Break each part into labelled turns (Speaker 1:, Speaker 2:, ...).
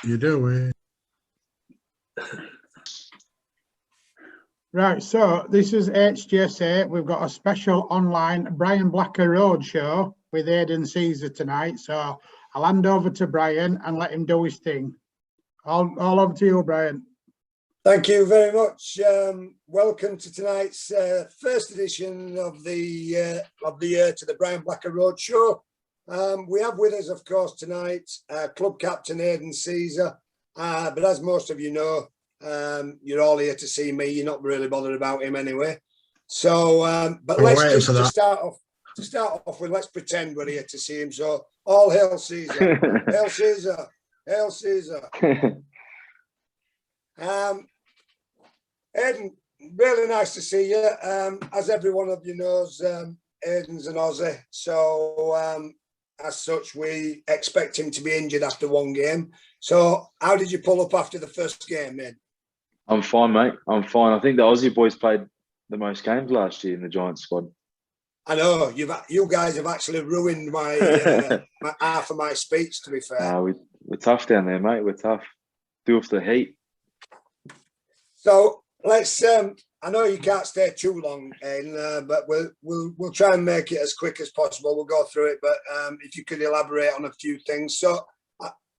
Speaker 1: You do it.
Speaker 2: Right, so this is HGSA. We've got a special online Brian Blacker roadshow with Aidan Sezer tonight. So I'll hand over to Brian and let him do his thing. All over to you, Brian.
Speaker 3: Thank you very much. Welcome to tonight's first edition of the year to the Brian Blacker Roadshow. We have with us, of course, tonight club captain Aidan Sezer. But as most of you know, you're all here to see me. You're not really bothered about him anyway. So, but let's just to start off with, let's pretend we're here to see him. So, all hail Sezer, hail Sezer, hail Sezer. Aidan, really nice to see you. As every one of you knows, Aidan's an Aussie, so as such, we expect him to be injured after one game. So, how did you pull up after the first game, Aidan?
Speaker 4: I'm fine, mate. I'm fine. I think the Aussie boys played the most games last year in the Giants squad.
Speaker 3: I know you guys have actually ruined my, half of my speech. To be fair,
Speaker 4: we're tough down there, mate. We're tough. Do with the heat.
Speaker 3: So let's. I know you can't stay too long, Aidan, but we'll try and make it as quick as possible. We'll go through it, but if you could elaborate on a few things. So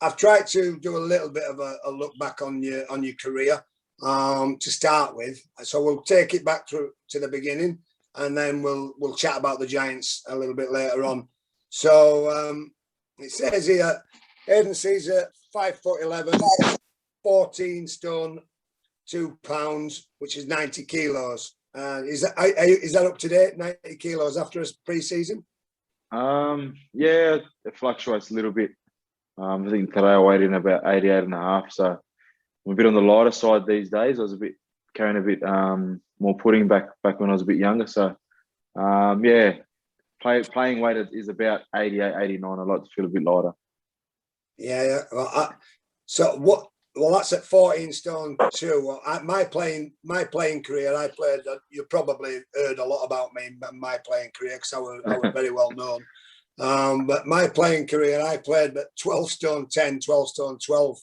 Speaker 3: I've tried to do a little bit of a look back on your career to start with. So we'll take it back to the beginning, and then we'll chat about the Giants a little bit later on. So it says here, Aidan Sezer, 5'11", 14 stone. 2 pounds, which is 90 kilos. Is that up to date? 90 kilos after a pre-season?
Speaker 4: Yeah, it fluctuates a little bit. I think today I weighed in about 88 and a half. So I'm a bit on the lighter side these days. I was carrying a bit more pudding back when I was a bit younger. So yeah, playing weight is about 88, 89. I like to feel a bit lighter.
Speaker 3: Yeah. Well, so what? Well, that's at 14 stone too. Well, my playing career, I played. You probably heard a lot about me in my playing career because I was very well known. But my playing career, I played at 12 stone 10, 12 stone 12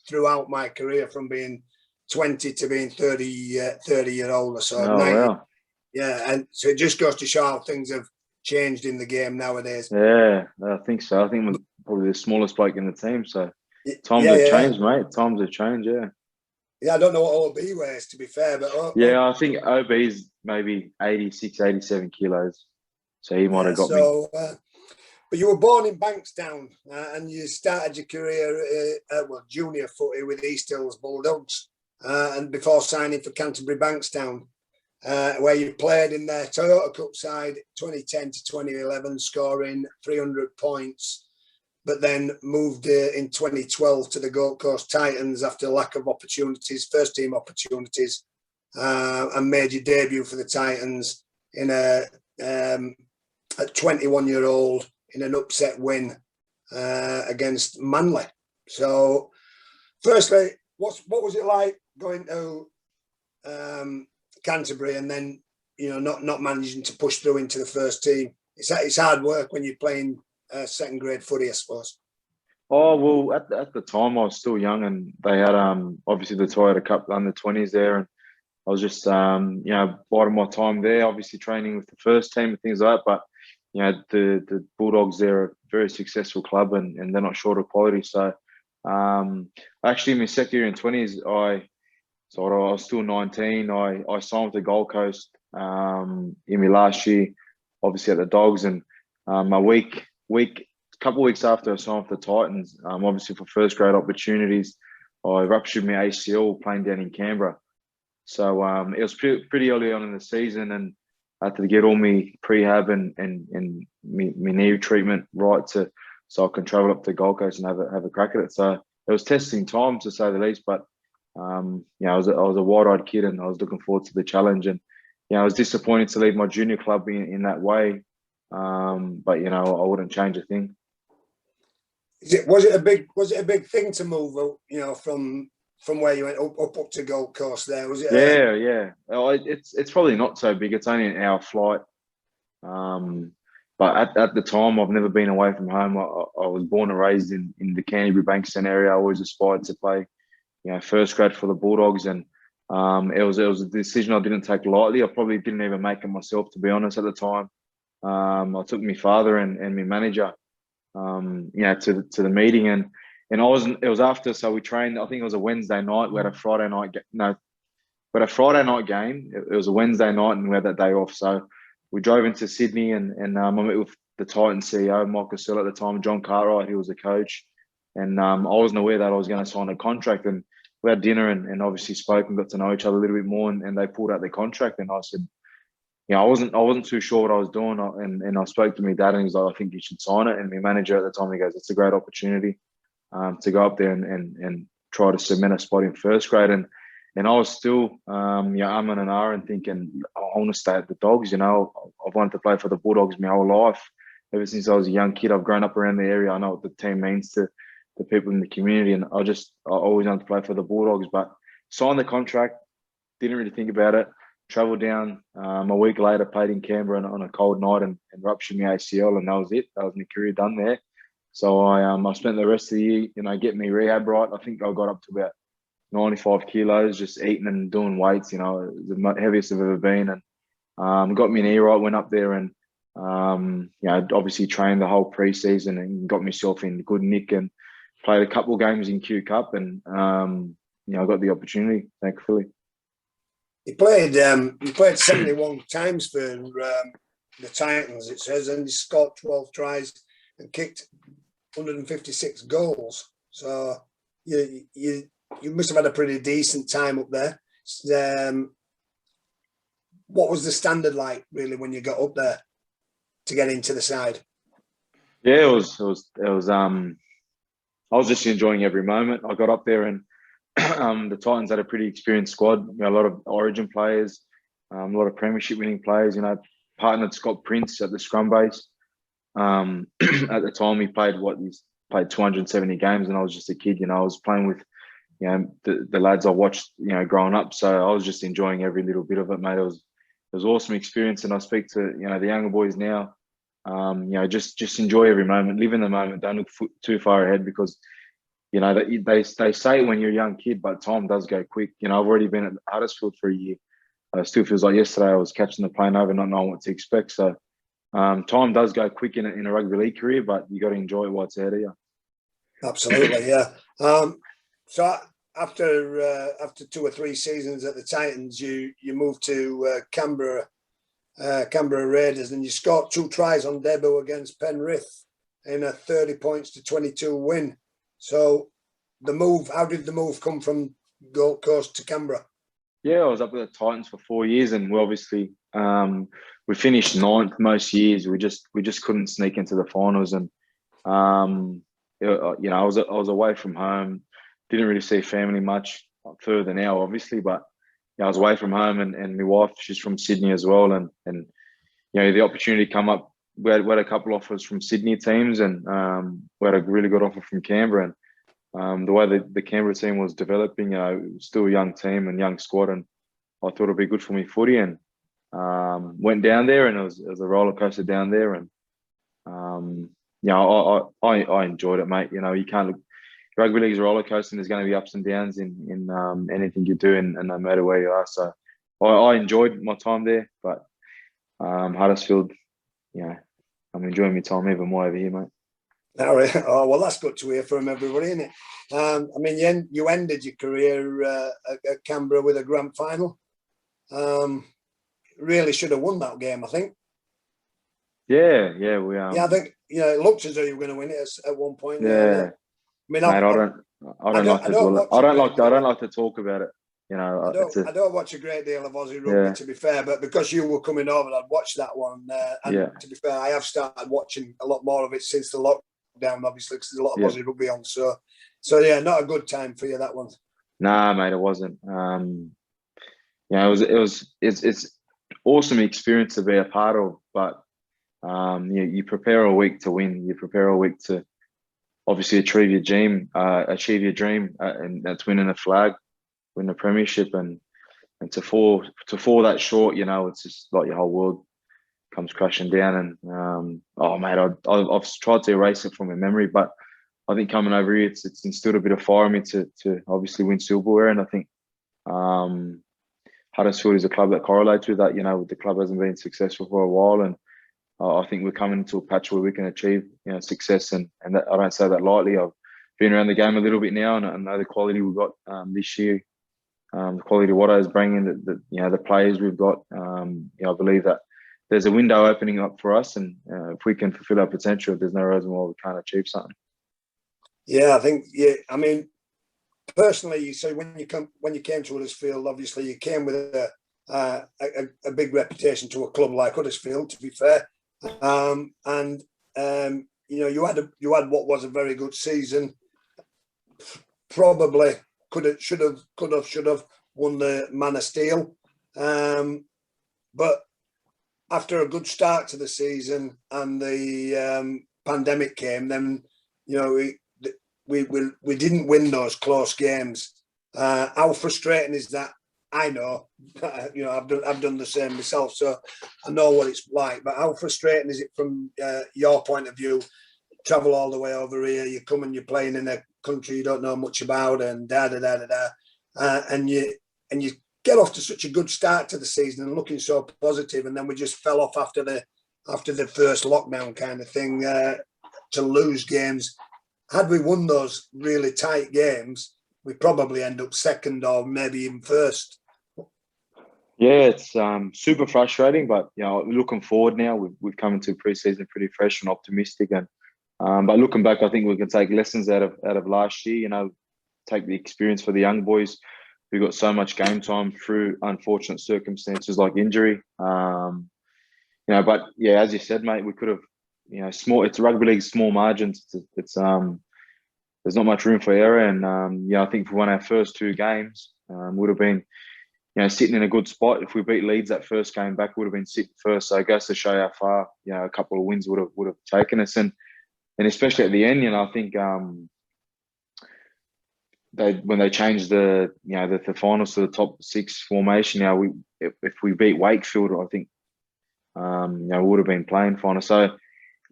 Speaker 3: throughout my career, from being 20 to being 30 year old. So
Speaker 4: wow.
Speaker 3: Yeah, and so it just goes to show how things have changed in the game nowadays.
Speaker 4: Yeah, I think so. I think I'm probably the smallest bloke in the team. So. Times have changed, mate. Times have changed, yeah.
Speaker 3: Yeah, I don't know what OB weighs, to be fair, but
Speaker 4: I think OB is maybe 86, 87 kilos. So he might have got me.
Speaker 3: But you were born in Bankstown, and you started your career junior footy with East Hills Bulldogs, and before signing for Canterbury Bankstown, where you played in their Toyota Cup side 2010 to 2011, scoring 300 points. But then moved in 2012 to the Gold Coast Titans after lack of opportunities, first team opportunities, and made your debut for the Titans in at 21-year-old in an upset win against Manly. So, firstly, what was it like going to Canterbury and then not managing to push through into the first team? It's hard work when you're playing second grade footy, I suppose.
Speaker 4: Oh, well, at the time I was still young, and they had obviously the Toyota Cup under 20s there, and I was just biding my time there, obviously training with the first team and things like that. But the Bulldogs, they're a very successful club, and they're not short of quality. So actually in my second year in 20s, I was still 19. I signed with the Gold Coast in my last year, obviously at the Dogs, and a couple of weeks after I signed for the Titans, obviously for first grade opportunities, I ruptured my ACL playing down in Canberra. So it was pretty early on in the season, and I had to get all my prehab and my knee treatment right so I can travel up to Gold Coast and have a crack at it. So it was testing time, to say the least. But I was a wide-eyed kid, and I was looking forward to the challenge. And I was disappointed to leave my junior club in that way. But I wouldn't change a thing.
Speaker 3: Was it a big thing to move, from where you went up to Gold Coast there? Was it?
Speaker 4: Yeah. Oh, it's probably not so big. It's only an hour flight. But at the time, I've never been away from home. I was born and raised in the Canterbury Bankstown area. I always aspired to play, first grade for the Bulldogs, and it was a decision I didn't take lightly. I probably didn't even make it myself, to be honest, at the time. I took my father and my manager, to the meeting, and I wasn't. It was after, so we trained. I think it was a Wednesday night. We had a Friday night. We had a Friday night game. It was a Wednesday night, and we had that day off. So we drove into Sydney, and I met with the Titans CEO, Michael Sill at the time, John Cartwright, who was the coach, and I wasn't aware that I was going to sign a contract. And we had dinner and obviously spoke and got to know each other a little bit more, and they pulled out their contract, and I said, I wasn't too sure what I was doing, and I spoke to my dad, and he's like, I think you should sign it. And my manager at the time, he goes, it's a great opportunity to go up there and try to cement a spot in first grade. And I was still, and ahhing, thinking, I want to stay at the Dogs. I've wanted to play for the Bulldogs my whole life. Ever since I was a young kid, I've grown up around the area. I know what the team means to the people in the community, and I always wanted to play for the Bulldogs. But signed the contract, didn't really think about it. Travelled down a week later, played in Canberra on a cold night and ruptured my ACL, and that was it. That was my career done there. So I spent the rest of the year, getting me rehab right. I think I got up to about 95 kilos, just eating and doing weights. The heaviest I've ever been, and got me knee right. Went up there and obviously trained the whole preseason and got myself in good nick and played a couple of games in Q Cup, and I got the opportunity, thankfully.
Speaker 3: You played 71 times for the Titans, it says, and you scored 12 tries and kicked 156 goals. So you must have had a pretty decent time up there. What was the standard like, really, when you got up there to get into the side?
Speaker 4: Yeah, it was. I was just enjoying every moment. I got up there, and the Titans had a pretty experienced squad. A lot of Origin players, a lot of Premiership winning players. Partnered Scott Prince at the scrum base. At the time, he played 270 games, and I was just a kid. I was playing with the lads I watched growing up. So I was just enjoying every little bit of it, mate. It was awesome experience, and I speak to the younger boys now. Just enjoy every moment, live in the moment. Don't look too far ahead, because they say when you're a young kid, but time does go quick. I've already been at Huddersfield for a year. It still feels like yesterday I was catching the plane over, not knowing what to expect. So time does go quick in a rugby league career, but you got to enjoy it while it's ahead of you.
Speaker 3: Absolutely, yeah. So after 2 or 3 seasons at the Titans, you moved to Canberra Raiders, and you scored 2 tries on debut against Penrith in a 30 points to 22 win. So how did the move come from Gold Coast to Canberra? Yeah,
Speaker 4: I was up with the Titans for 4 years, and we obviously we finished 9th most years. We just couldn't sneak into the finals, and I was away from home. Didn't really see family much further now, obviously, but I was away from home, and my wife, she's from Sydney as well, and the opportunity come up. We had a couple offers from Sydney teams, and we had a really good offer from Canberra. And the way the Canberra team was developing, it was still a young team and young squad, and I thought it'd be good for me footy, and went down there, and it was a roller coaster down there, and I enjoyed it, mate. You can't look. Rugby league is a roller coaster, and there's going to be ups and downs in anything you do, and no matter where you are. So I enjoyed my time there, but Huddersfield, I'm enjoying my time even more over here, mate.
Speaker 3: All right. Oh, well, that's good to hear from everybody, isn't it? You ended your career at Canberra with a grand final. Really should have won that game, I think.
Speaker 4: Yeah, we
Speaker 3: are. Yeah, I think it looked as though you were going to win it at one point.
Speaker 4: Yeah. Mate, I don't like to talk about it.
Speaker 3: I don't watch a great deal of Aussie rugby, to be fair, but because you were coming over, I'd watched that one. To be fair, I have started watching a lot more of it since the lockdown, obviously, because there's a lot of Aussie rugby on. So yeah, not a good time for you, that one.
Speaker 4: Nah, mate, it wasn't. It's awesome experience to be a part of, but you prepare a week to win. You prepare a week to obviously achieve your dream, and that's winning a flag, win the premiership, and to fall that short, it's just like your whole world comes crashing down. And oh mate, I've tried to erase it from my memory, but I think coming over here, it's instilled a bit of fire in me to obviously win silverware. And I think Huddersfield is a club that correlates with that. You know, the club hasn't been successful for a while, and I think we're coming into a patch where we can achieve, you know, success. And that, I don't say that lightly. I've been around the game a little bit now, and I know the quality we've got this year. The quality Watto is bringing, the players we've got. You know, I believe that there's a window opening up for us, and if we can fulfil our potential, there's no reason why we can't achieve something.
Speaker 3: Yeah, I think. Yeah, I mean, personally, you say when you came to Huddersfield, obviously you came with a big reputation to a club like Huddersfield. To be fair, and you know, you had what was a very good season. Probably should have won the Man of Steel, but after a good start to the season and the pandemic came, then you know we didn't win those close games. How frustrating is that? I know, you know, I've done the same myself, so I know what it's like. But how frustrating is it from your point of view? Travel all the way over here, you come and you're playing in a country you don't know much about, and and you get off to such a good start to the season and looking so positive, and then we just fell off after the first lockdown kind of thing to lose games. Had we won those really tight games, we probably end up second or maybe even first.
Speaker 4: Yeah, it's super frustrating, but you know, looking forward now, we've come into pre-season pretty fresh and optimistic, and but looking back, I think we can take lessons out of last year. You know, take the experience for the young boys who got so much game time through unfortunate circumstances like injury. You know, but yeah, as you said, mate, we could have, you know, small. It's rugby league, small margins. It's there's not much room for error, and yeah, I think if we won our first two games, would have been, you know, sitting in a good spot. If we beat Leeds that first game back, would have been sitting first. So it goes to show how far, you know, a couple of wins would have taken us, and especially at the end, you know, I think when they changed the finals to the top six formation, you know, if we beat Wakefield, I think you know, we would have been playing final. So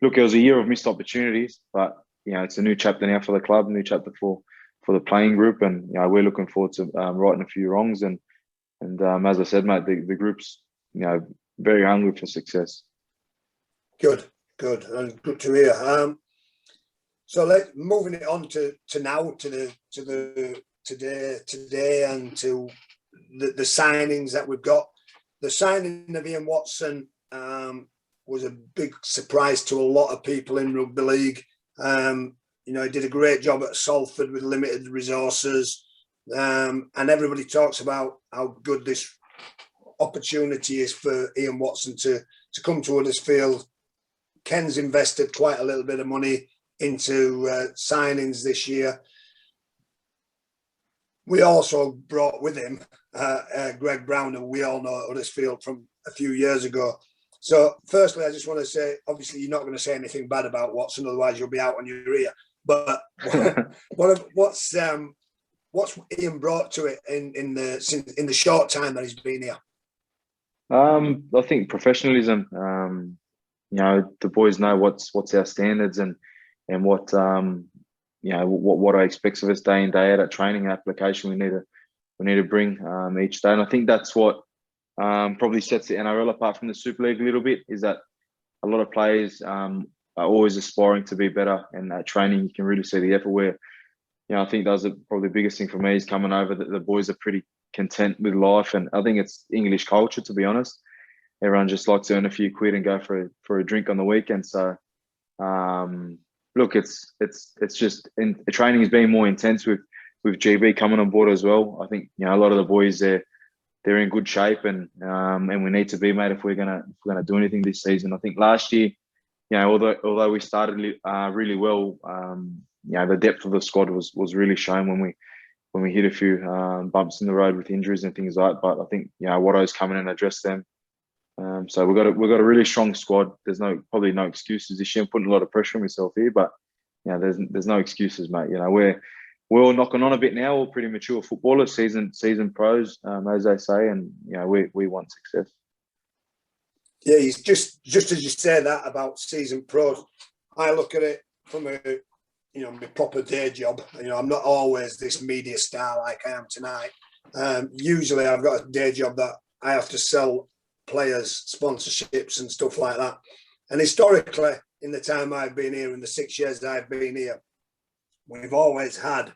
Speaker 4: look, it was a year of missed opportunities, but you know, it's a new chapter now for the club, new chapter for the playing group, and you know, we're looking forward to righting a few wrongs, and as I said, mate, the group's, you know, very hungry for success.
Speaker 3: Good, and good to hear. So moving it on to now, to today, and to the signings that we've got. The signing of Ian Watson was a big surprise to a lot of people in rugby league. You know, he did a great job at Salford with limited resources, and everybody talks about how good this opportunity is for Ian Watson to come to Huddersfield. Ken's invested quite a little bit of money into signings this year. We also brought with him Greg Brown, who we all know at Huddersfield from a few years ago. So firstly, I just want to say, obviously you're not going to say anything bad about Watson, otherwise you'll be out on your ear. But what's Ian brought to it in the short time that he's been here?
Speaker 4: I think professionalism. You know, the boys know what's our standards, and what you know, what I expect of us day in, day out at training and application. We need to bring each day, and I think that's what probably sets the NRL apart from the Super League a little bit. Is that a lot of players are always aspiring to be better, and at training you can really see the effort. Where, you know, I think that was probably the biggest thing for me is coming over, that the boys are pretty content with life, and I think it's English culture, to be honest. Everyone just likes to earn a few quid and go for a drink on the weekend. So, look, it's just, training is being more intense with GB coming on board as well. I think, you know, a lot of the boys they're in good shape, and we need to be, mate, if we're gonna do anything this season. I think last year, you know, although we started really well, you know, the depth of the squad was really shown when we hit a few bumps in the road with injuries and things like that. But I think, you know, Watto's coming and addressed them. So we've got a really strong squad. There's probably no excuses this year. I'm putting a lot of pressure on myself here, but you know, there's no excuses, mate. You know, we're all knocking on a bit now. We're pretty mature footballers, seasoned pros, as they say, and you know, we want success.
Speaker 3: Yeah, he's just as you say that about season pros. I look at it from a my proper day job. I'm not always this media star like I am tonight. Usually, I've got a day job that I have to sell players, sponsorships, and stuff like that. And historically, in the time I've been here, in the 6 years I've been here, we've always had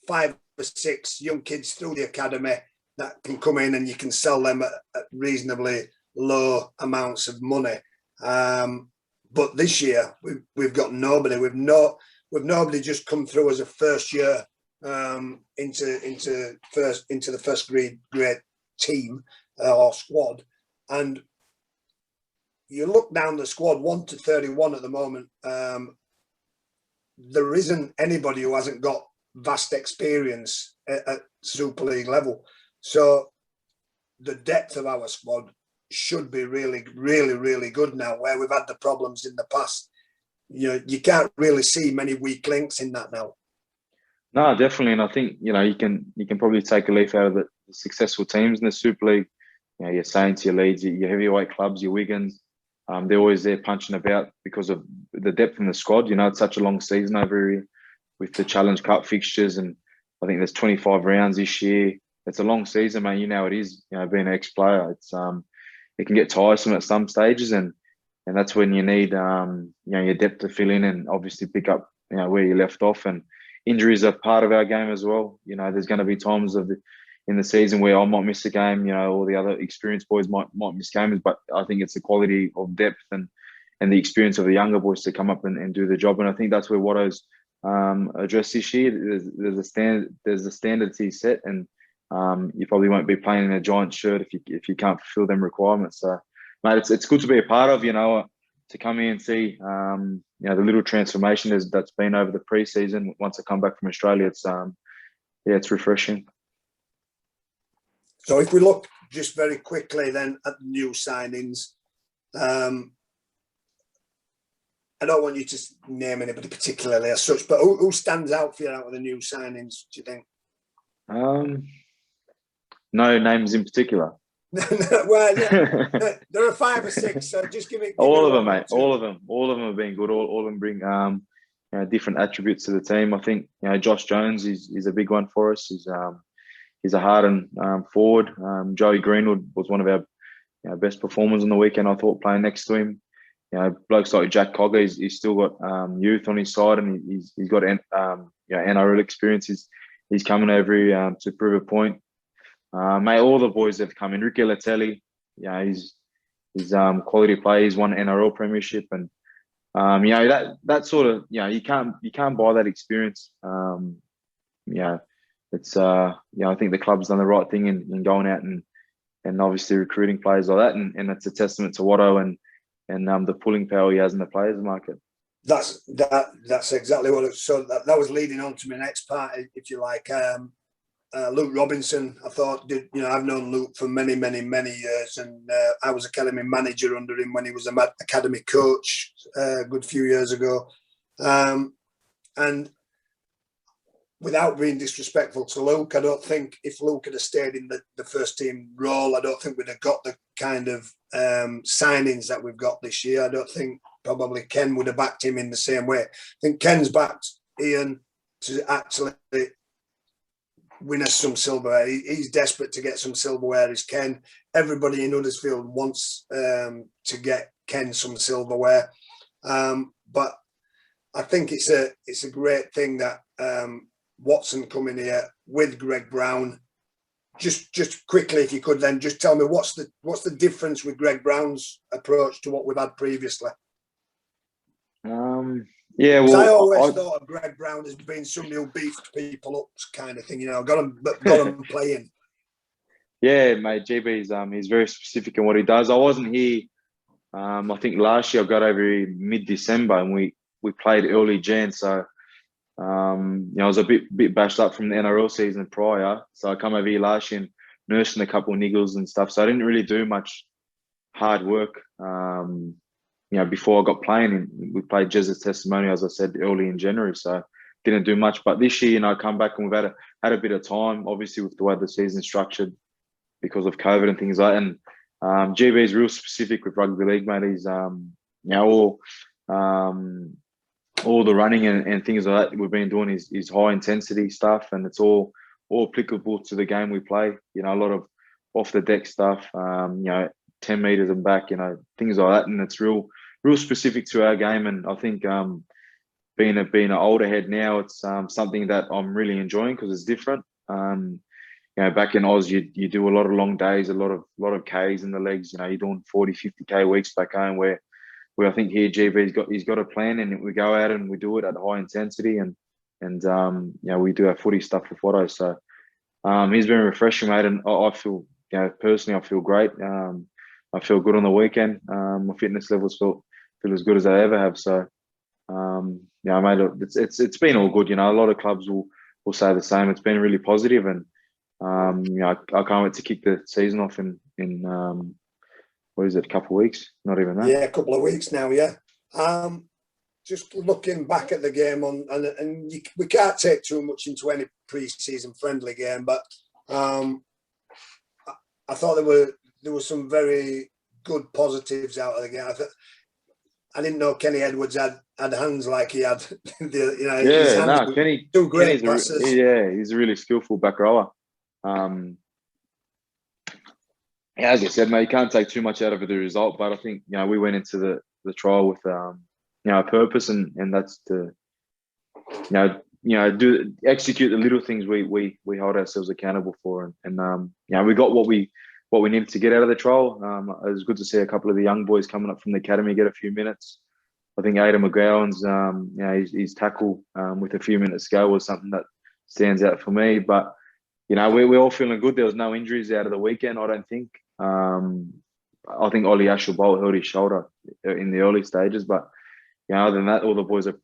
Speaker 3: 5 or 6 young kids through the academy that can come in and you can sell them at reasonably low amounts of money. But this year we've got nobody. We've nobody just come through as a first year into the first grade team or squad. And you look down the squad 1 to 31 at the moment. There isn't anybody who hasn't got vast experience at Super League level. So the depth of our squad should be really, really, really good now, where we've had the problems in the past. You can't really see many weak links in that now.
Speaker 4: No, definitely. And I think, you can probably take a leaf out of the successful teams in the Super League. Your Saints, your Leeds, your heavyweight clubs, your Wiggins. They're always there punching about because of the depth in the squad. It's such a long season over here with the Challenge Cup fixtures. And I think there's 25 rounds this year. It's a long season, mate. It is, being an ex-player. It can get tiresome at some stages. And that's when you need, your depth to fill in and obviously pick up, where you left off. And injuries are part of our game as well. There's going to be times in the season where I might miss a game, all the other experienced boys might miss games, but I think it's the quality of depth and the experience of the younger boys to come up and do the job. And I think that's where Watto's addressed this year. There's a standard he's set, and you probably won't be playing in a giant shirt if you can't fulfill them requirements. So, mate, it's good to be a part of, to come here and see, the little transformation that's been over the preseason. Once I come back from Australia, it's refreshing.
Speaker 3: So if we look just very quickly then at the new signings, I don't want you to name anybody particularly as such, but who stands out for you out of the new signings, do you think?
Speaker 2: No names in particular.
Speaker 3: Well, yeah, there are 5 or 6, so just give me
Speaker 2: all of them, mate. All of them have been good. All of them bring different attributes to the team. I think Josh Jones is a big one for us. He's a hardened forward. Joey Greenwood was one of our best performers on the weekend, I thought, playing next to him. Blokes like Jack Cogger, he's still got youth on his side, and he's got NRL experience. He's coming over here to prove a point. Mate, all the boys that have come in. Ricky Latelli, he's quality player. He's won NRL premiership, and that sort of you can't buy that experience. It's I think the club's done the right thing in going out and obviously recruiting players like that, and it's a testament to Watto and the pulling power he has in the players market.
Speaker 3: That's exactly what it. So that was leading on to my next part, if you like. Luke Robinson, I thought I've known Luke for many years, and I was academy manager under him when he was an academy coach a good few years ago, and without being disrespectful to Luke, I don't think if Luke had stayed in the first team role, I don't think we'd have got the kind of signings that we've got this year. I don't think probably Ken would have backed him in the same way. I think Ken's backed Ian to actually win us some silverware. He's desperate to get some silverware, is Ken. Everybody in Huddersfield wants to get Ken some silverware. But I think it's a great thing that Watson coming here with Greg Brown. Just quickly, if you could then just tell me what's the difference with Greg Brown's approach to what we've had previously? I always thought of Greg Brown as being somebody who beefed people up, kind of thing. Got them playing.
Speaker 4: Yeah, mate. GB's he's very specific in what he does. I wasn't here. I think last year I got over here mid-December, and we played early Jan, so. I was a bit bashed up from the NRL season prior, so I come over here last year and nursing a couple of niggles and stuff. So I didn't really do much hard work. Before I got playing, and we played Jesus Testimony, as I said, early in January. So didn't do much. But this year, I come back and we've had a bit of time, obviously with the way the season's structured because of COVID and things like that. GB is real specific with rugby league, mate. He's all the running and things like that we've been doing is high intensity stuff, and it's all applicable to the game we play. You know, a lot of off the deck stuff, 10 meters and back, things like that. And it's real specific to our game. And I think being an older head now, it's something that I'm really enjoying because it's different. Back in Oz, you do a lot of long days, a lot of Ks in the legs. You're doing 40, 50K weeks back home where I think here GB he's got a plan, and we go out and we do it at high intensity, and we do our footy stuff with Watto. So he's been refreshing, mate, and I feel personally I feel great. I feel good on the weekend. My fitness levels feel as good as I ever have. So mate, it's been all good. A lot of clubs will say the same. It's been really positive, and I can't wait to kick the season off in what is it, a couple of weeks? Not even that.
Speaker 3: Yeah, a couple of weeks now. Yeah. Just looking back at the game we can't take too much into any pre-season friendly game, but I thought there were some very good positives out of the game. I didn't know Kenny Edwards had hands like he had.
Speaker 4: Kenny,
Speaker 3: two great passes.
Speaker 4: He's a really skillful back rower. As I said, mate, you can't take too much out of the result, but I think we went into the trial with a purpose, and that's to execute the little things we hold ourselves accountable for, and we got what we needed to get out of the trial. It was good to see a couple of the young boys coming up from the academy get a few minutes. I think Aidan McGowan's his tackle with a few minutes to go was something that stands out for me. But we're all feeling good. There was no injuries out of the weekend, I don't think. I think Ollie Ashelbolt hurt his shoulder in the early stages, but other than that, all the boys are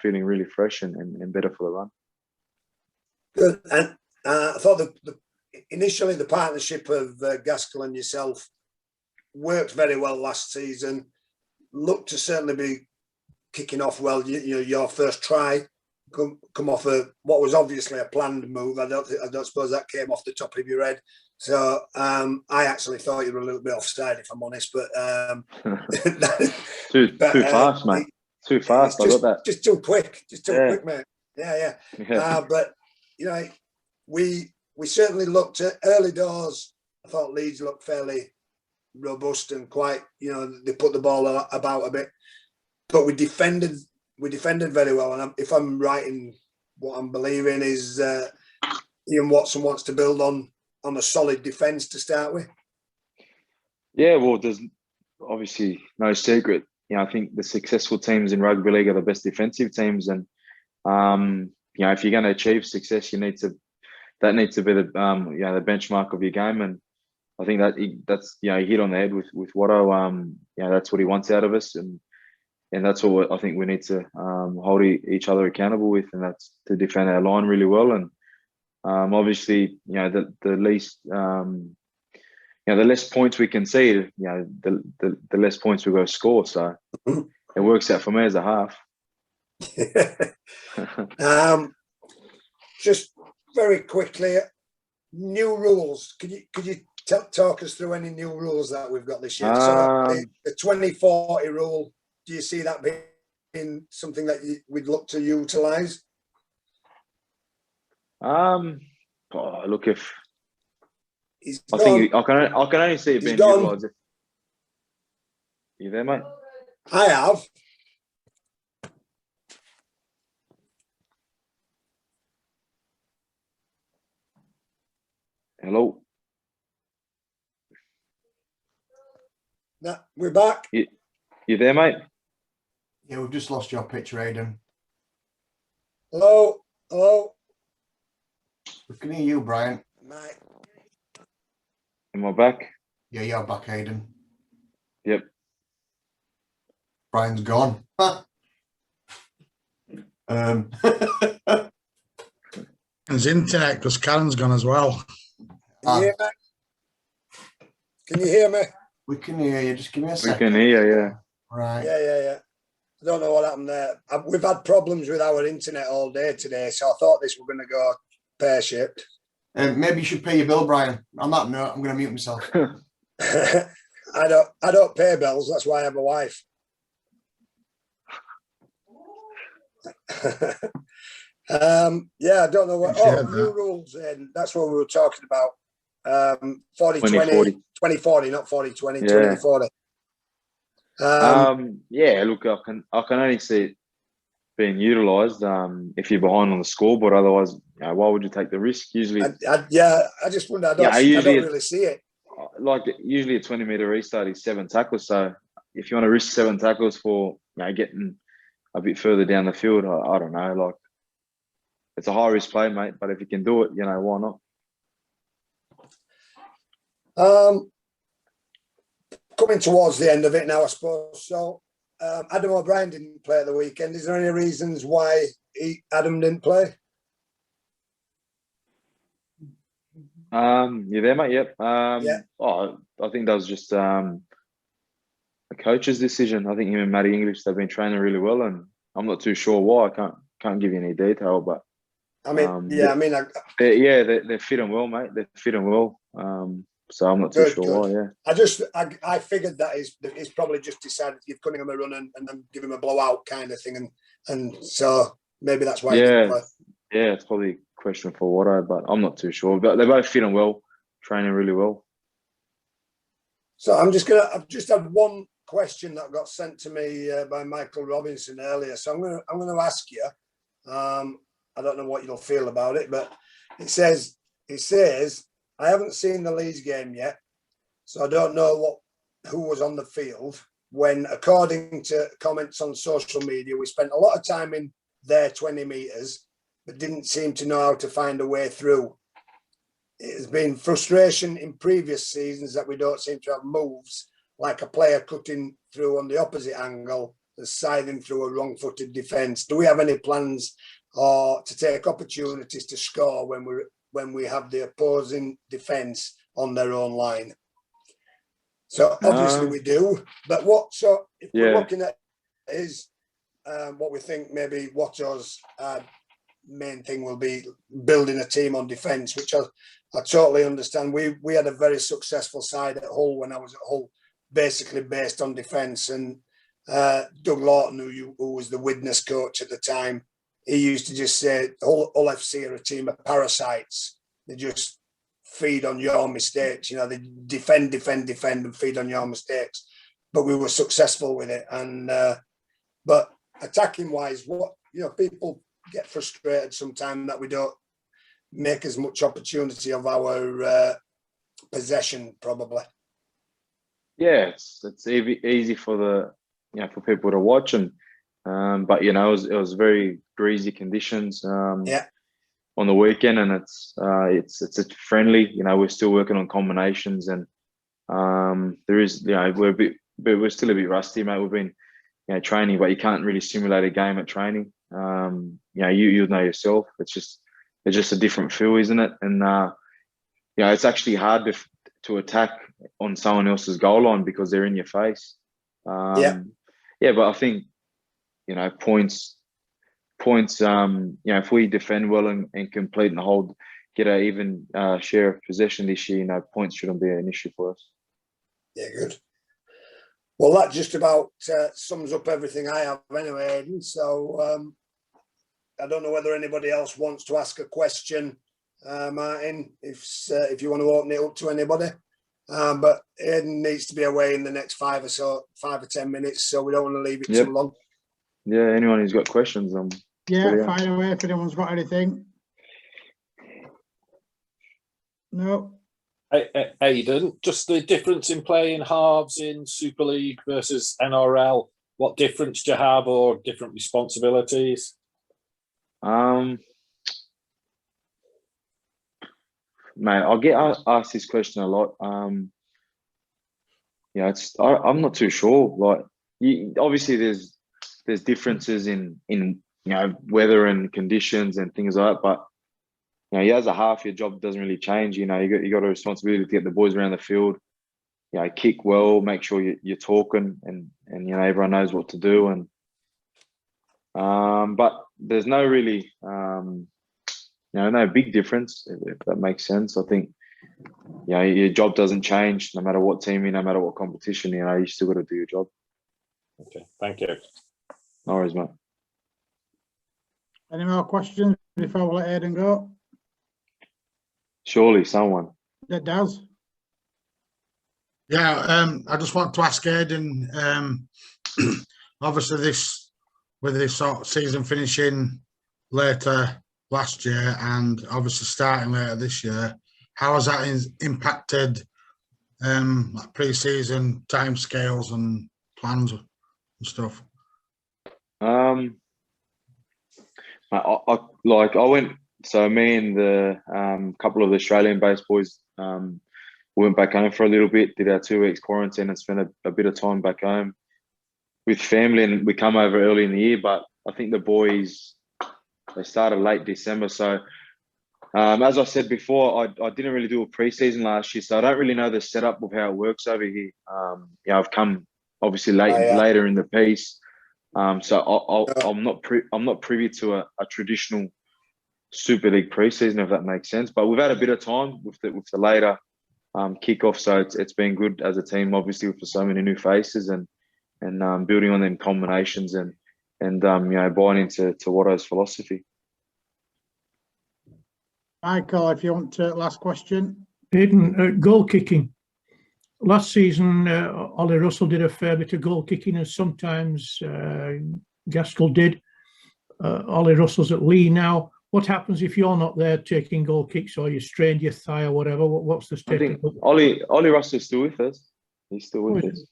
Speaker 4: feeling really fresh and better for the run.
Speaker 3: Good. And I thought initially the partnership of Gaskell and yourself worked very well last season. Looked to certainly be kicking off well. Your first try come off what was obviously a planned move. I don't suppose that came off the top of your head. So I actually thought you were a little bit offside, if I'm honest. But
Speaker 4: too fast, mate. Too fast. I got that.
Speaker 3: Just too quick. Quick, mate. Yeah. But we certainly looked at early doors. I thought Leeds looked fairly robust and quite. They put the ball about a bit, but we defended very well. And if I'm right in what I'm believing is Ian Watson wants to build on a solid defence to start with.
Speaker 4: Yeah, well, there's obviously no secret. I think the successful teams in rugby league are the best defensive teams, and if you're going to achieve success, that needs to be the the benchmark of your game. And I think that's he hit on the head with Watto. That's what he wants out of us, and that's what I think we need to hold each other accountable with, and that's to defend our line really well. And obviously, the least the less points we concede, the less points we go score. So it works out for me as a half. Just very quickly, new rules. Could you talk us through any new rules that we've got this year? So the 2040 rule. Do you see that being something that we'd look to utilise? Look, if I think I can only see it being utilised. You there, mate?
Speaker 3: I have.
Speaker 4: Hello.
Speaker 3: No, we're back.
Speaker 4: You there, mate?
Speaker 1: Yeah, we've just lost your picture, Aidan.
Speaker 3: Hello.
Speaker 1: We can hear you, Brian.
Speaker 3: Mate.
Speaker 4: Am I back?
Speaker 1: Yeah, you're back, Aidan.
Speaker 4: Yep.
Speaker 1: Brian's gone.
Speaker 2: His internet, because Karen's gone as well.
Speaker 3: Can you hear me?
Speaker 1: We can hear you. Just give me a second.
Speaker 4: We can hear you, yeah.
Speaker 1: Right.
Speaker 3: Yeah. I don't know what happened there. We've had problems with our internet all day today, so I thought this was going to go pear-shaped.
Speaker 1: Maybe you should pay your bill, Brian. On that note, I'm going to mute myself.
Speaker 3: I don't pay bills. That's why I have a wife. Yeah, I don't know what.
Speaker 2: Appreciate
Speaker 3: Oh, new
Speaker 2: that.
Speaker 3: rules, and that's what we were talking about. 40
Speaker 4: 2040.
Speaker 3: 20 40, not 40 20,
Speaker 4: Yeah.
Speaker 3: 20 40.
Speaker 4: Yeah, look, I can only see it being utilised if you're behind on the scoreboard. Otherwise, why would you take the risk? Usually,
Speaker 3: I just wonder. I don't really see it.
Speaker 4: like usually a 20-metre restart is 7 tackles. So if you want to risk 7 tackles for getting a bit further down the field, I don't know. Like, it's a high risk play, mate. But if you can do it, why not?
Speaker 3: Coming towards the end of it now, I suppose. So, Adam O'Brien didn't play at the weekend. Is there any reasons why Adam didn't play?
Speaker 4: You there, mate? Yep.
Speaker 3: Yeah.
Speaker 4: Oh, I think that was just a coach's decision. I think him and Matty English, they've been training really well, and I'm not too sure why. I can't give you any detail, but
Speaker 3: I mean,
Speaker 4: they're fit and well, mate. They're fit and well. So I'm not too sure why. Yeah.
Speaker 3: I figured that he's probably just decided to give Cunningham a run and then give him a blowout kind of thing, and so maybe that's why. He didn't play.
Speaker 4: Yeah, it's probably a question for Watto, but I'm not too sure. But they're both fit and well, training really well. So
Speaker 3: I've just had one question that got sent to me by Michael Robinson earlier. So I'm gonna ask you. I don't know what you'll feel about it, but it says, I haven't seen the Leeds game yet, so I don't know who was on the field when, according to comments on social media, we spent a lot of time in their 20 metres, but didn't seem to know how to find a way through. It has been frustration in previous seasons that we don't seem to have moves like a player cutting through on the opposite angle and scything through a wrong-footed defence. Do we have any plans or to take opportunities to score when we have the opposing defence on their own line? So obviously we do, but if we're looking at is what we think maybe Watto's main thing will be building a team on defence, which I totally understand. We had a very successful side at Hull when I was at Hull, basically based on defence, and Doug Lawton, who was the Widnes coach at the time, he used to just say Hull FC are a team of parasites. They just feed on your mistakes. They defend and feed on your mistakes. But we were successful with it. And but attacking wise, people get frustrated sometimes that we don't make as much opportunity of our possession, probably.
Speaker 4: Yeah, it's easy for for people to watch, and but it was very breezy conditions on the weekend, and it's a friendly. We're still working on combinations, and there is we're still a bit rusty, mate. We've been training, but you can't really simulate a game at training. You know yourself. It's just a different feel, isn't it? And it's actually hard to attack on someone else's goal line because they're in your face. But I think points. If we defend well and complete and hold, get an even share of possession this year, points shouldn't be an issue for us.
Speaker 3: Yeah, good. Well, that just about sums up everything I have anyway, Aidan. So I don't know whether anybody else wants to ask a question, Martin, if you want to open it up to anybody. But Aidan needs to be away in the next 5 or 10 minutes, so we don't want to leave it too long.
Speaker 4: Yeah, anyone who's got questions,
Speaker 2: fire away if anyone's got anything. No.
Speaker 5: Aidan, just the difference in playing halves in Super League versus NRL. What difference do you have, or different responsibilities?
Speaker 4: Mate, I get asked this question a lot. I'm not too sure. Like, obviously there's differences in weather and conditions and things like that, but as a half, your job doesn't really change. You got a responsibility to get the boys around the field, kick well, make sure you're talking, and everyone knows what to do. And but there's no really no big difference, if that makes sense. I think your job doesn't change no matter what team you're, no matter what competition. You still got to do your job.
Speaker 5: Okay, thank you.
Speaker 4: No worries, mate.
Speaker 2: Any more questions before we let Aidan go?
Speaker 4: Surely someone.
Speaker 2: That does.
Speaker 6: Yeah, I just want to ask Aidan, obviously with this sort of season finishing later last year and obviously starting later this year, how has that impacted like pre-season timescales and plans and stuff?
Speaker 4: I went. So me and the couple of the Australian-based boys went back home for a little bit, did our 2 weeks quarantine, and spent a bit of time back home with family. And we come over early in the year, but I think the boys, they started late December. So as I said before, I didn't really do a preseason last year, so I don't really know the setup of how it works over here. I've come obviously later in the piece. So I'm not privy to a traditional Super League preseason, if that makes sense. But we've had a bit of time with the later kickoff, so it's been good as a team, obviously, with so many new faces and building on them combinations and buying into Watto's philosophy.
Speaker 2: Michael, if you want to last question.
Speaker 7: Aidan, goal kicking. Last season, Ollie Russell did a fair bit of goal kicking, and sometimes Gaskell did. Ollie Russell's at Lee now. What happens if you're not there taking goal kicks, or you strained your thigh or whatever? What's the
Speaker 4: I
Speaker 7: status?
Speaker 4: think Ollie Russell's still with us. He's still with us.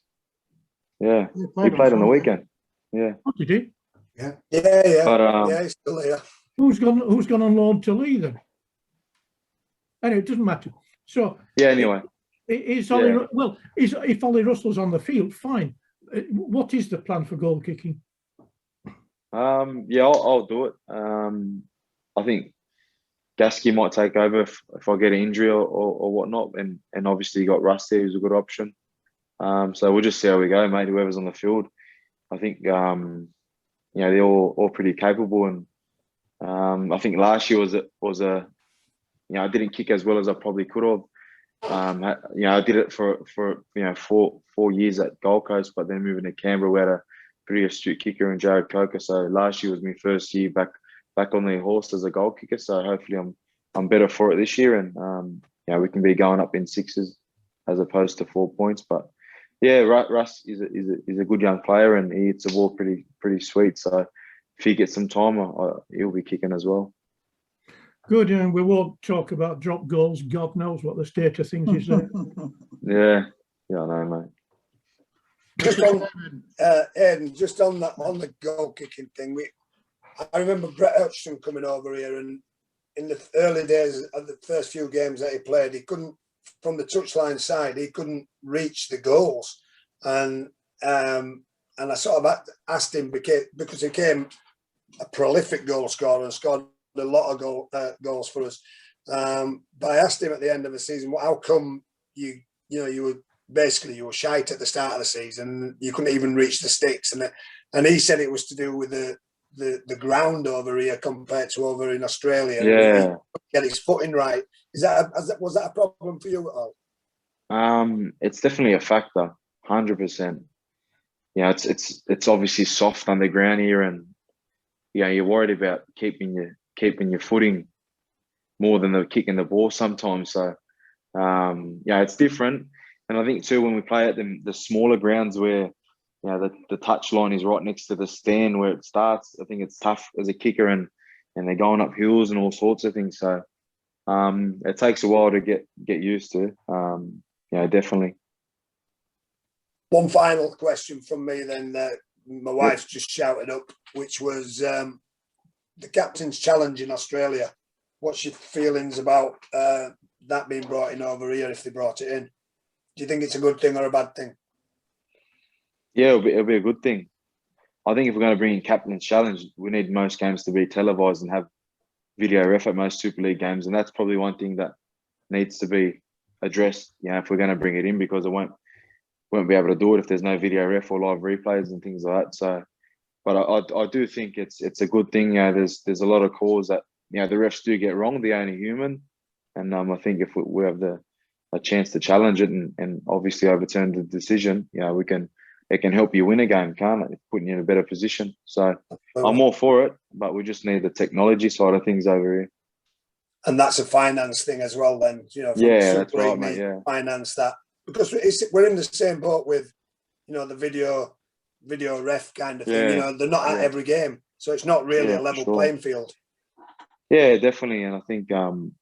Speaker 4: Yeah, he played on the weekend. Yeah.
Speaker 7: What did he?
Speaker 3: Yeah.
Speaker 4: But,
Speaker 3: yeah, he's still here.
Speaker 7: Who's gone on loan to Lee then? Anyway, it doesn't matter. So
Speaker 4: yeah. Anyway,
Speaker 7: if Ollie Russell's on the field, fine. What is the plan for goal kicking?
Speaker 4: Yeah, I'll do it. I think Gasky might take over if I get an injury or whatnot, and obviously you got Rusty, who's a good option. So we'll just see how we go, mate. Whoever's on the field, I think they're all pretty capable, and I think last year was a I didn't kick as well as I probably could have. I did it for 4 years at Gold Coast, but then moving to Canberra, we had a pretty astute kicker in Jared Coker. So last year was my first year back on the horse as a goal kicker. So hopefully I'm better for it this year, and we can be going up in 6s as opposed to 4 points. But yeah, Russ is a good young player, and he hits the ball pretty sweet. So if he gets some time, he'll be kicking as well.
Speaker 7: Good, and we won't talk about drop goals. God knows what the state of things is there.
Speaker 4: Yeah, I know, mate.
Speaker 3: Just on Aidan, just on the goal kicking thing, I remember Brett Elstrom coming over here, and in the early days of the first few games that he played, he couldn't, from the touchline side, he couldn't reach the goals, and I sort of asked him because he became a prolific goal scorer and scored a lot of goals for us. But I asked him at the end of the season, well, how come you were shite at the start of the season? You couldn't even reach the sticks, and he said it was to do with the ground over here compared to over in Australia.
Speaker 4: Yeah,
Speaker 3: get his footing right. Was that a problem for you at all?
Speaker 4: It's definitely a factor, 100%. It's obviously soft underground here, and you're worried about keeping your footing more than the kicking the ball sometimes. So it's different. And I think too, when we play at the smaller grounds where the touch line is right next to the stand where it starts, I think it's tough as a kicker, and they're going up hills and all sorts of things. So it takes a while to get used to. Definitely.
Speaker 3: One final question from me then. My wife's just shouted up, which was the captain's challenge in Australia. What's your feelings about that being brought in over here if they brought it in? Do you think it's a good thing or a bad thing?
Speaker 4: Yeah, it'll be a good thing. I think if we're going to bring in captain's challenge, we need most games to be televised and have video ref at most Super League games, and that's probably one thing that needs to be addressed. If we're going to bring it in, because it won't be able to do it if there's no video ref or live replays and things like that. So, but I do think it's a good thing. There's a lot of calls that the refs do get wrong. They're only human, and I think if we have the a chance to challenge it and obviously overturn the decision, you know, it can help you win a game, can't it? Putting you in a better position. So I'm all for it, but we just need the technology side of things over here.
Speaker 3: And that's a finance thing as well, then, you know, from
Speaker 4: Yeah,
Speaker 3: the
Speaker 4: that's
Speaker 3: Super
Speaker 4: right,
Speaker 3: League,
Speaker 4: mate. Yeah.
Speaker 3: finance that, because we're in the same boat with, you know, the video ref kind of thing. You know, they're not at every game, so it's not really a level playing field. Yeah,
Speaker 4: definitely. And I think, you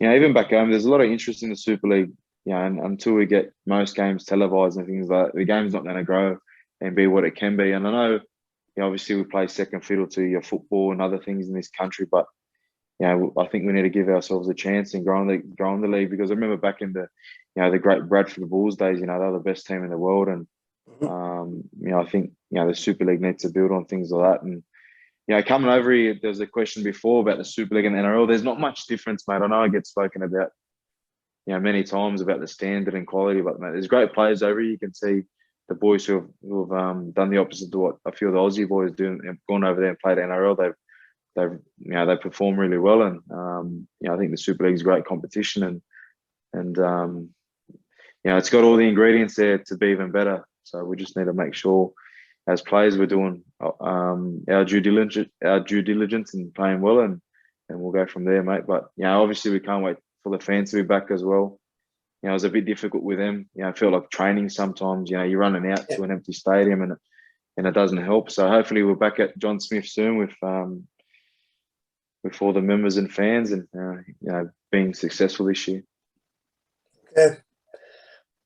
Speaker 4: know, even back home, there's a lot of interest in the Super League. You know, and until we get most games televised and things like that, the game's not going to grow and be what it can be. And I know, you know, obviously we play second fiddle to your football and other things in this country, but you know, I think we need to give ourselves a chance and grow in the league, because I remember back in the, you know, the great Bradford Bulls days, you know, they're the best team in the world, and you know, I think, you know, the Super League needs to build on things like that. And you know, coming over here, there was a question before about the Super League and the NRL. There's not much difference, mate. I know I get spoken about, you know, many times about the standard and quality, but mate, there's great players over here. You can see the boys who have done the opposite to what I feel the Aussie boys do, and gone over there and played NRL. They've you know, they perform really well, and you know, I think the Super League is a great competition, and you know, it's got all the ingredients there to be even better. So we just need to make sure, as players, we're doing our due diligence and playing well, and we'll go from there, mate. But you know, obviously we can't wait for the fans to be back as well. You know, it was a bit difficult with them. You know, I felt like training sometimes, you know, you're running out to an empty stadium and it doesn't help. So hopefully we're back at John Smith soon with all the members and fans, and you know, being successful this year. Okay.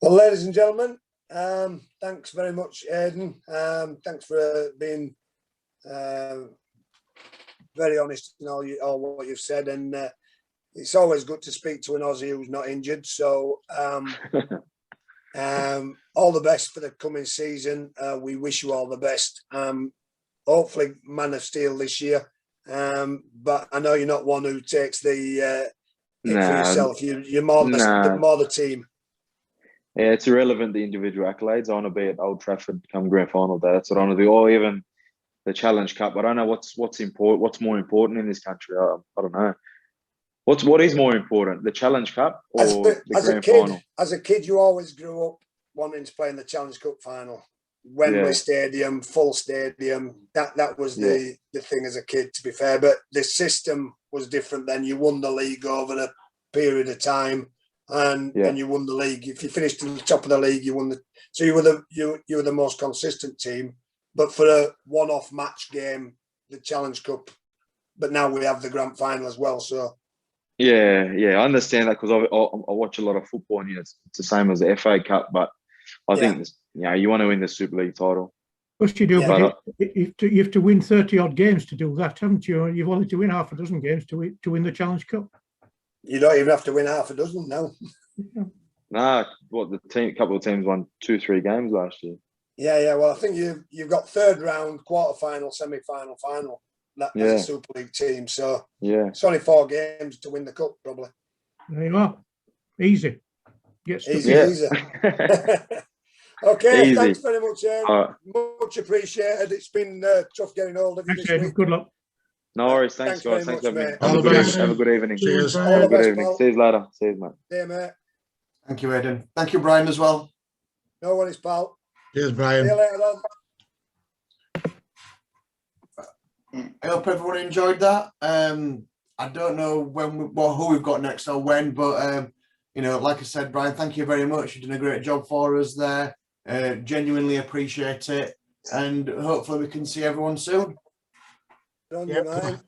Speaker 3: Well, ladies and gentlemen, thanks very much, Aidan. Thanks for being very honest in all what you've said, and it's always good to speak to an Aussie who's not injured. So all the best for the coming season. We wish you all the best. Hopefully Man of Steel this year. But I know you're not one who takes the for yourself. You're more the team.
Speaker 4: Yeah, it's irrelevant, the individual accolades. I want to be at Old Trafford come grand final day. That's what I want to do. Or even the Challenge Cup. I don't know what's important. What's more important in this country? I don't know. What is more important, the Challenge Cup or the grand final?
Speaker 3: As a kid, you always grew up wanting to play in the Challenge Cup final. Wembley Stadium, full stadium. That was the thing as a kid, to be fair. But the system was different then. You won the league over a period of time, and you won the league. If you finished in the top of the league, you won so you were the most consistent team. But for a one-off match game, the Challenge Cup. But now we have the grand final as well. So
Speaker 4: yeah, I understand that, because I watch a lot of football, and it's the same as the FA Cup, but I think you want to win the Super League title.
Speaker 7: Of course you do, but you have to win 30-odd games to do that, haven't you? You've only to win half a dozen games to win the Challenge Cup.
Speaker 3: You don't even have to win half a dozen, no.
Speaker 4: Nah, couple of teams won 2-3 games last year.
Speaker 3: Yeah. Well, I think you've got third round, quarter final, semi-final, final. That's a Super League team, so it's only 4 games to win the cup, probably.
Speaker 7: There you are. Easy.
Speaker 3: Easy. Okay, easy. Thanks very much, much appreciated. It's been tough getting hold of you this week.
Speaker 7: Good luck.
Speaker 4: No worries. Thanks guys. Thanks, mate.
Speaker 6: All the best.
Speaker 4: Have a good evening.
Speaker 6: Cheers.
Speaker 4: Have a good evening. See you later. See you, mate.
Speaker 3: See you, mate.
Speaker 1: Thank you, Aidan. Thank you, Brian, as well.
Speaker 3: No worries, pal.
Speaker 6: Cheers, Brian.
Speaker 3: See you later on.
Speaker 1: I hope everyone enjoyed that. I don't know who we've got next or when, but you know, like I said, Brian, thank you very much. You've done a great job for us there. Genuinely appreciate it, and hopefully we can see everyone soon.
Speaker 3: Don't you mind?